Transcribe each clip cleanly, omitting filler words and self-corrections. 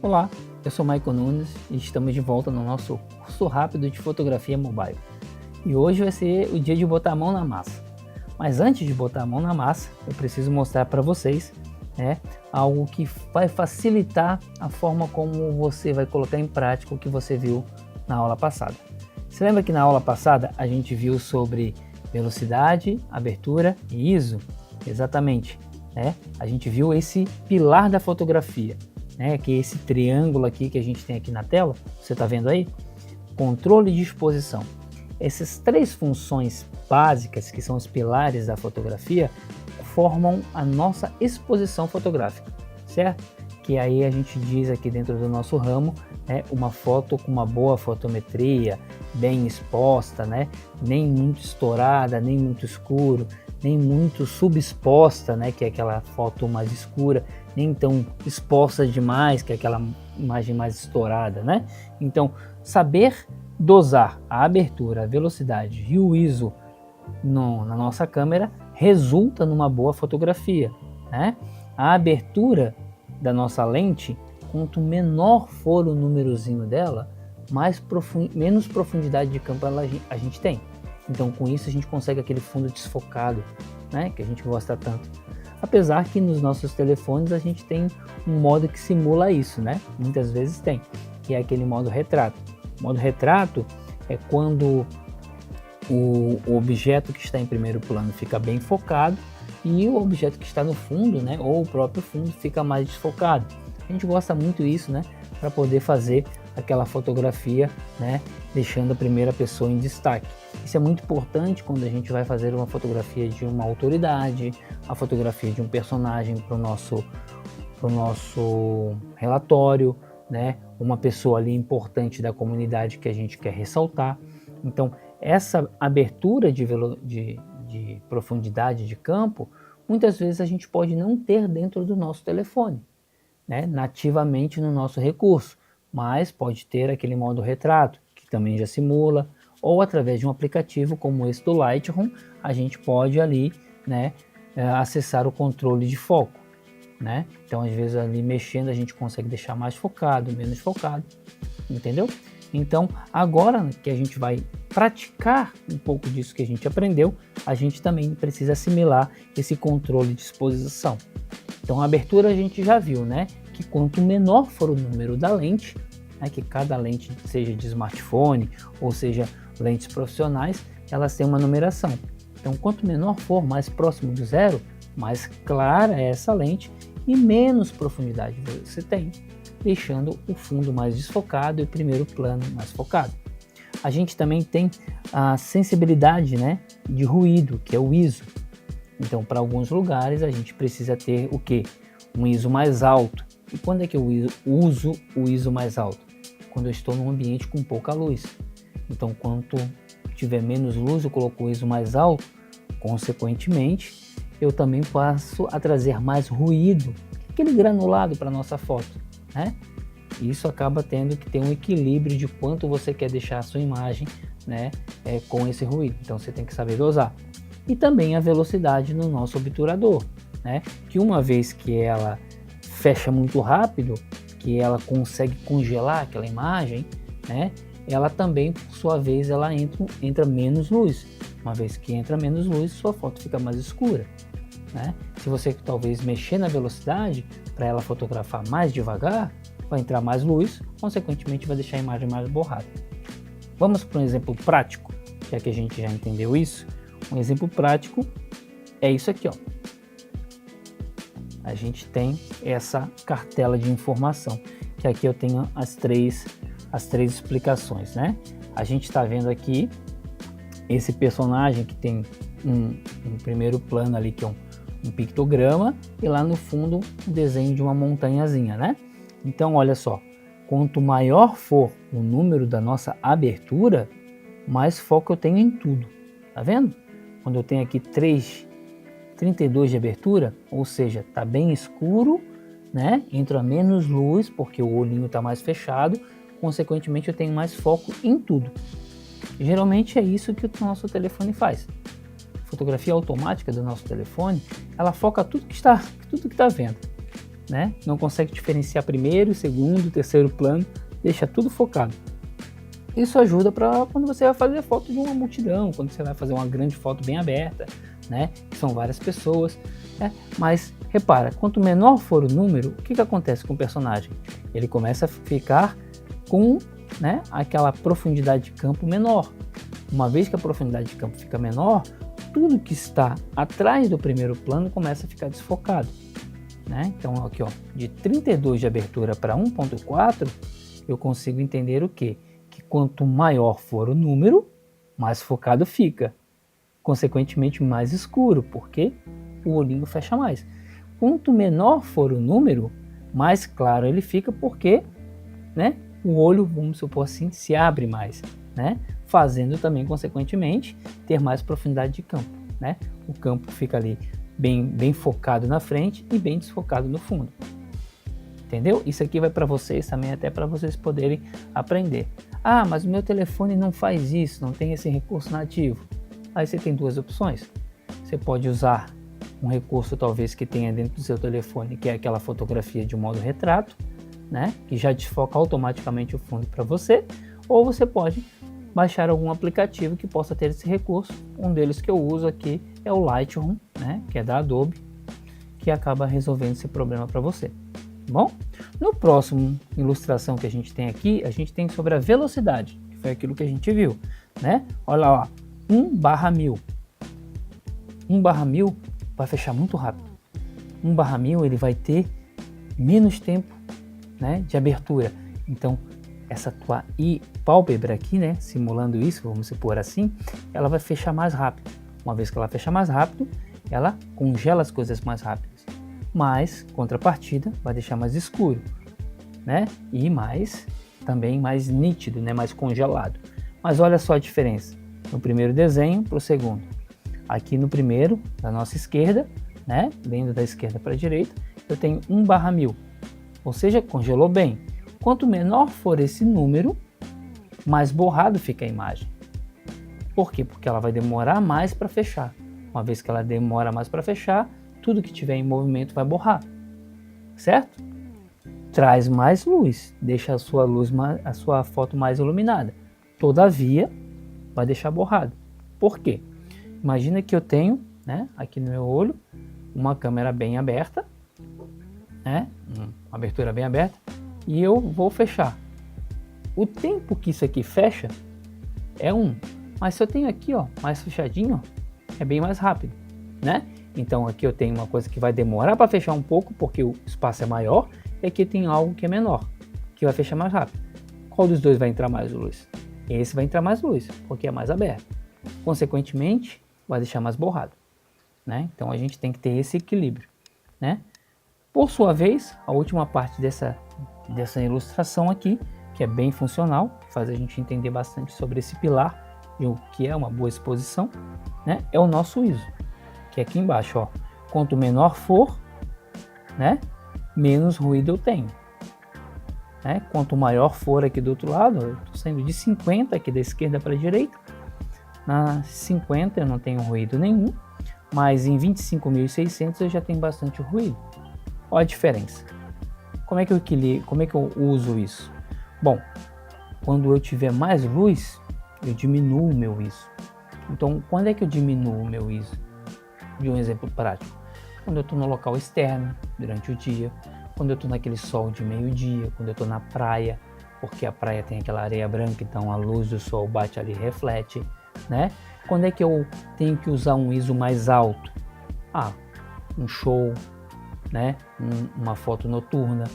Olá, eu sou Maicon Nunes e estamos de volta no nosso curso rápido de fotografia mobile. E hoje vai ser o dia de botar a mão na massa. Mas antes de botar a mão na massa, eu preciso mostrar para vocês algo que vai facilitar a forma como você vai colocar em prática o que você viu na aula passada. Você lembra que na aula passada a gente viu sobre velocidade, abertura e ISO? Exatamente, a gente viu esse pilar da fotografia. Que é esse triângulo aqui que a gente tem aqui na tela, você está vendo aí? Controle de exposição. Essas três funções básicas, que são os pilares da fotografia, formam a nossa exposição fotográfica, certo? Que aí a gente diz aqui dentro do nosso ramo, uma foto com uma boa fotometria, bem exposta, nem muito estourada, nem muito escuro, nem muito subexposta, que é aquela foto mais escura, nem tão exposta demais, que é aquela imagem mais estourada, Então, saber dosar a abertura, a velocidade e o ISO na nossa câmera resulta numa boa fotografia, A abertura da nossa lente, quanto menor for o númerozinho dela, menos profundidade de campo a gente tem. Então, com isso a gente consegue aquele fundo desfocado, que a gente gosta tanto. Apesar que nos nossos telefones a gente tem um modo que simula isso, Muitas vezes tem, que é aquele modo retrato. O modo retrato é quando o objeto que está em primeiro plano fica bem focado e o objeto que está no fundo, ou o próprio fundo, fica mais desfocado. A gente gosta muito disso, para poder fazer aquela fotografia, deixando a primeira pessoa em destaque. Isso é muito importante quando a gente vai fazer uma fotografia de uma autoridade, a fotografia de um personagem para o nosso relatório, uma pessoa ali importante da comunidade que a gente quer ressaltar. Então, essa abertura de profundidade de campo, muitas vezes a gente pode não ter dentro do nosso telefone, nativamente no nosso recurso, mas pode ter aquele modo retrato, que também já simula, ou através de um aplicativo como esse do Lightroom, a gente pode ali, acessar o controle de foco, Então, às vezes ali mexendo a gente consegue deixar mais focado, menos focado, entendeu? Então, agora que a gente vai praticar um pouco disso que a gente aprendeu, a gente também precisa assimilar esse controle de exposição. Então, a abertura a gente já viu, que quanto menor for o número da lente, que cada lente, seja de smartphone ou seja lentes profissionais, elas têm uma numeração. Então, quanto menor for, mais próximo do zero, mais clara é essa lente e menos profundidade você tem, deixando o fundo mais desfocado e o primeiro plano mais focado. A gente também tem a sensibilidade, de ruído, que é o ISO. Então, para alguns lugares a gente precisa ter o quê? Um ISO mais alto. E quando é que eu uso o ISO mais alto? Quando eu estou num ambiente com pouca luz. Então, quanto tiver menos luz, eu coloco o ISO mais alto, consequentemente, eu também passo a trazer mais ruído, aquele granulado para a nossa foto, Isso acaba tendo que ter um equilíbrio de quanto você quer deixar a sua imagem, com esse ruído. Então, você tem que saber dosar. E também a velocidade no nosso obturador, que uma vez que ela fecha muito rápido, que ela consegue congelar aquela imagem, ela também, por sua vez, ela entra menos luz. Uma vez que entra menos luz, sua foto fica mais escura. Se você talvez mexer na velocidade para ela fotografar mais devagar, vai entrar mais luz, consequentemente vai deixar a imagem mais borrada. Vamos para um exemplo prático, já que a gente já entendeu isso. Um exemplo prático é isso aqui, ó. A gente tem essa cartela de informação, que aqui eu tenho as três explicações, A gente está vendo aqui esse personagem que tem um primeiro plano ali, que é um pictograma, e lá no fundo um desenho de uma montanhazinha, Então, olha só, quanto maior for o número da nossa abertura, mais foco eu tenho em tudo, tá vendo? Quando eu tenho aqui 32 de abertura, ou seja, tá bem escuro, entra menos luz porque o olhinho está mais fechado, consequentemente eu tenho mais foco em tudo. E, geralmente é isso que o nosso telefone faz. A fotografia automática do nosso telefone, ela foca tudo que está vendo. né? Não consegue diferenciar primeiro, segundo, terceiro plano, deixa tudo focado. Isso ajuda para quando você vai fazer foto de uma multidão, quando você vai fazer uma grande foto bem aberta, né? Que são várias pessoas, né? Mas repara, quanto menor for o número, o que acontece com o personagem? Ele começa a ficar com, né, aquela profundidade de campo menor. Uma vez que a profundidade de campo fica menor, tudo que está atrás do primeiro plano começa a ficar desfocado, né? Então aqui, ó, de 32 de abertura para 1.4, eu consigo entender o quê? Que quanto maior for o número, mais focado fica. Consequentemente, mais escuro, porque o olhinho fecha mais. Quanto menor for o número, mais claro ele fica, porque, né, o olho, vamos supor assim, se abre mais, né? Fazendo também, consequentemente, ter mais profundidade de campo, né? O campo fica ali bem focado na frente e bem desfocado no fundo. Entendeu? Isso aqui vai para vocês também, até para vocês poderem aprender. Ah, mas o meu telefone não faz isso, não tem esse recurso nativo. Aí você tem duas opções. Você pode usar um recurso talvez que tenha dentro do seu telefone, que é aquela fotografia de modo retrato, né? Que já desfoca automaticamente o fundo para você. Ou você pode baixar algum aplicativo que possa ter esse recurso. Um deles que eu uso aqui é o Lightroom, né? Que é da Adobe, que acaba resolvendo esse problema para você. Bom, no próximo ilustração que a gente tem aqui, a gente tem sobre a velocidade, que foi aquilo que a gente viu, né? Olha lá, 1/1000. 1/1000 vai fechar muito rápido. 1/1000 ele vai ter menos tempo, né, de abertura. Então, essa tua pálpebra aqui, né, simulando isso, vamos supor assim, ela vai fechar mais rápido. Uma vez que ela fecha mais rápido, ela congela as coisas mais rápidas. Mas, contrapartida, vai deixar mais escuro, né? E também mais nítido, né? Mais congelado. Mas olha só a diferença. No primeiro desenho para o segundo. Aqui no primeiro, da nossa esquerda, né? Lendo da esquerda para a direita, eu tenho 1/1000. Ou seja, congelou bem. Quanto menor for esse número, mais borrado fica a imagem. Por quê? Porque ela vai demorar mais para fechar. Uma vez que ela demora mais para fechar, tudo que tiver em movimento vai borrar, certo? Traz mais luz, deixa a sua foto mais iluminada. Todavia, vai deixar borrado. Por quê? Imagina que eu tenho, né, aqui no meu olho, uma câmera bem aberta, né, uma abertura bem aberta, e eu vou fechar. O tempo que isso aqui fecha é 1, mas se eu tenho aqui, ó, mais fechadinho, é bem mais rápido, né? Então aqui eu tenho uma coisa que vai demorar para fechar um pouco, porque o espaço é maior, e aqui tem algo que é menor, que vai fechar mais rápido. Qual dos dois vai entrar mais luz? Esse vai entrar mais luz, porque é mais aberto. Consequentemente, vai deixar mais borrado, né? Então a gente tem que ter esse equilíbrio, né? Por sua vez, a última parte dessa ilustração aqui, que é bem funcional, faz a gente entender bastante sobre esse pilar e o que é uma boa exposição, né? É o nosso ISO, que é aqui embaixo, ó. Quanto menor for, né, menos ruído eu tenho, né? Quanto maior for aqui do outro lado, eu estou saindo de 50 aqui da esquerda para a direita. Na 50 eu não tenho ruído nenhum, mas em 25.600 eu já tenho bastante ruído. Olha a diferença. Como é que eu uso isso? Bom, quando eu tiver mais luz, eu diminuo o meu ISO. Então, quando é que eu diminuo o meu ISO? De um exemplo prático. Quando eu estou no local externo, durante o dia, quando eu estou naquele sol de meio-dia, quando eu estou na praia, porque a praia tem aquela areia branca, então a luz do sol bate ali e reflete, né? Quando é que eu tenho que usar um ISO mais alto? Um show, né? Uma foto noturna,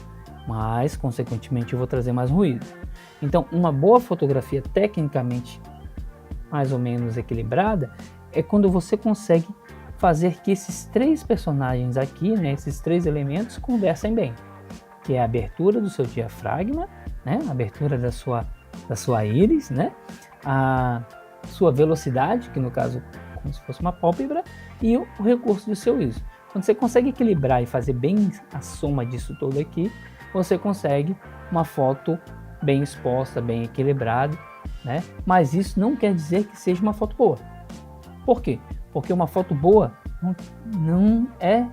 mas consequentemente eu vou trazer mais ruído. Então, uma boa fotografia tecnicamente mais ou menos equilibrada é quando você consegue fazer que esses três personagens aqui, né, esses três elementos conversem bem, que é a abertura do seu diafragma, né, a abertura da sua íris, né, a sua velocidade, que no caso como se fosse uma pálpebra, e o recurso do seu ISO. Quando você consegue equilibrar e fazer bem a soma disso tudo aqui, você consegue uma foto bem exposta, bem equilibrada, né? Mas isso não quer dizer que seja uma foto boa. Por quê? Porque uma foto boa não é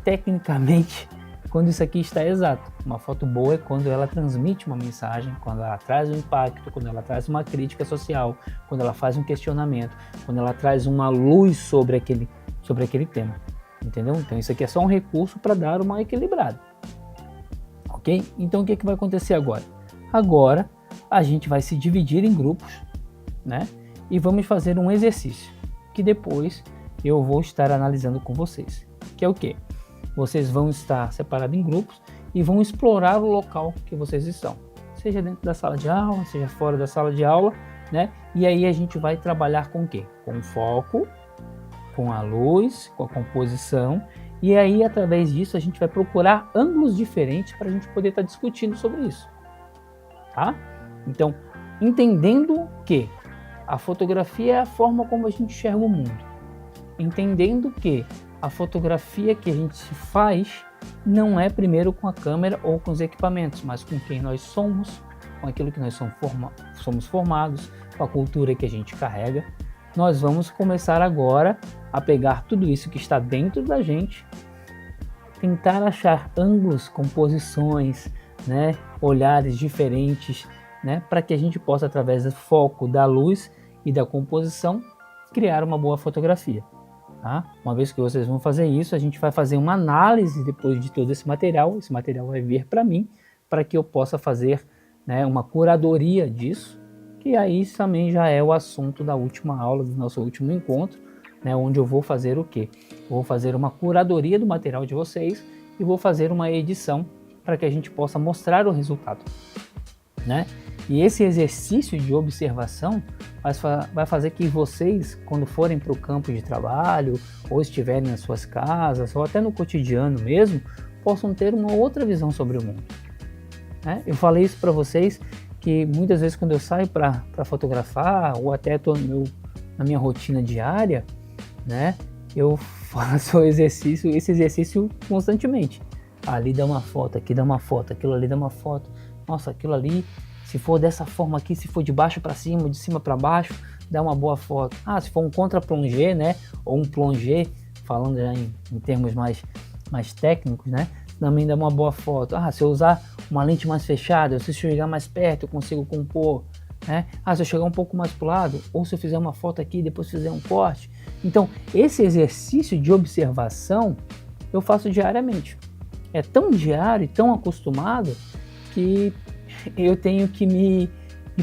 tecnicamente quando isso aqui está exato. Uma foto boa é quando ela transmite uma mensagem, quando ela traz um impacto, quando ela traz uma crítica social, quando ela faz um questionamento, quando ela traz uma luz sobre aquele tema, entendeu? Então isso aqui é só um recurso para dar uma equilibrada, ok? Então o que vai acontecer agora? Agora a gente vai se dividir em grupos, né? E vamos fazer um exercício, que depois eu vou estar analisando com vocês, que é o quê? Vocês vão estar separados em grupos e vão explorar o local que vocês estão, seja dentro da sala de aula, seja fora da sala de aula, né? E aí a gente vai trabalhar com o quê? Com o foco, com a luz, com a composição, e aí através disso a gente vai procurar ângulos diferentes para a gente poder estar discutindo sobre isso, tá? Então, entendendo que a fotografia é a forma como a gente enxerga o mundo, entendendo que a fotografia que a gente faz não é primeiro com a câmera ou com os equipamentos, mas com quem nós somos, com aquilo que nós somos formados, com a cultura que a gente carrega. Nós vamos começar agora a pegar tudo isso que está dentro da gente, tentar achar ângulos, composições, né, olhares diferentes, né, para que a gente possa, através do foco, da luz e da composição, criar uma boa fotografia. Tá? Uma vez que vocês vão fazer isso, a gente vai fazer uma análise depois de todo esse material vai vir para mim, para que eu possa fazer, né, uma curadoria disso, que aí também já é o assunto da última aula, do nosso último encontro, né, onde eu vou fazer o quê? Vou fazer uma curadoria do material de vocês e vou fazer uma edição para que a gente possa mostrar o resultado, né? E esse exercício de observação vai fazer que vocês, quando forem para o campo de trabalho, ou estiverem nas suas casas, ou até no cotidiano mesmo, possam ter uma outra visão sobre o mundo, né? Eu falei isso para vocês, que muitas vezes quando eu saio para fotografar, ou até estou na minha rotina diária, né, eu faço esse exercício constantemente. Ali dá uma foto, aqui dá uma foto, aquilo ali dá uma foto. Nossa, aquilo ali, se for dessa forma aqui, se for de baixo para cima, de cima para baixo, dá uma boa foto. Ah, se for um contra-plongé, né, ou um plongé, falando já em termos mais técnicos, né, também dá uma boa foto. Ah, se eu usar uma lente mais fechada, se eu chegar mais perto, eu consigo compor, né? Ah, se eu chegar um pouco mais para o lado, ou se eu fizer uma foto aqui e depois fizer um corte. Então, esse exercício de observação eu faço diariamente. É tão diário e tão acostumado que eu tenho que me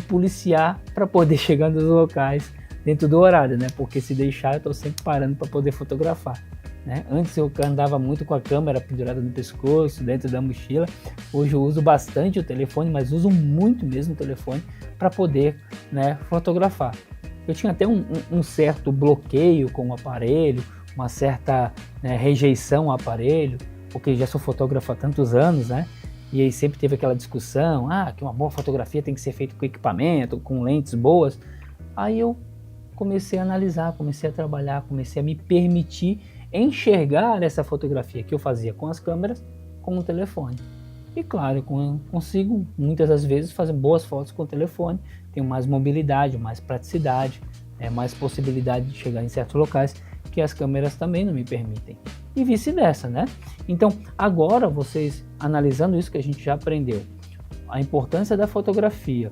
policiar para poder chegar nos locais dentro do horário, né? Porque se deixar eu estou sempre parando para poder fotografar, né? Antes eu andava muito com a câmera pendurada no pescoço, dentro da mochila. Hoje eu uso bastante o telefone, mas uso muito mesmo o telefone para poder, né, fotografar. Eu tinha até um certo bloqueio com o aparelho, uma certa, né, rejeição ao aparelho, porque já sou fotógrafo há tantos anos, né? E aí sempre teve aquela discussão, que uma boa fotografia tem que ser feita com equipamento, com lentes boas. Aí eu comecei a analisar, comecei a trabalhar, comecei a me permitir enxergar essa fotografia que eu fazia com as câmeras, com o telefone. E claro, eu consigo muitas das vezes fazer boas fotos com o telefone, tenho mais mobilidade, mais praticidade, mais possibilidade de chegar em certos locais que as câmeras também não me permitem. E vice-versa, né? Então, agora vocês analisando isso que a gente já aprendeu, a importância da fotografia,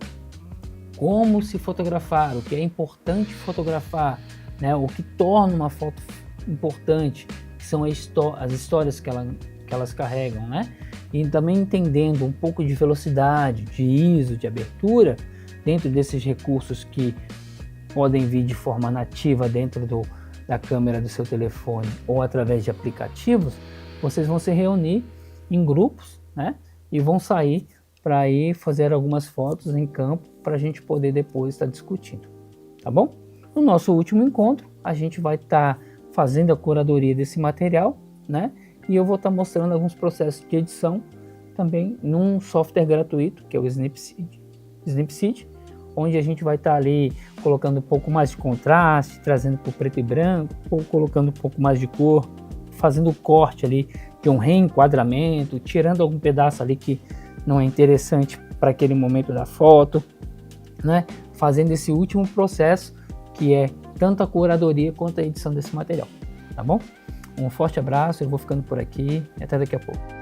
como se fotografar, o que é importante fotografar, né? O que torna uma foto importante, que são as histórias que elas carregam, né? E também entendendo um pouco de velocidade, de ISO, de abertura, dentro desses recursos que podem vir de forma nativa dentro da câmera do seu telefone ou através de aplicativos, vocês vão se reunir em grupos, né? E vão sair para ir fazer algumas fotos em campo para a gente poder depois estar discutindo, tá bom? No nosso último encontro, a gente vai estar fazendo a curadoria desse material, né? E eu vou estar mostrando alguns processos de edição também num software gratuito, que é o Snipseed, onde a gente vai estar ali colocando um pouco mais de contraste, trazendo para o preto e branco, ou colocando um pouco mais de cor, fazendo o corte ali de um reenquadramento, tirando algum pedaço ali que não é interessante para aquele momento da foto, né? Fazendo esse último processo, que é tanto a curadoria quanto a edição desse material, tá bom? Um forte abraço, eu vou ficando por aqui e até daqui a pouco.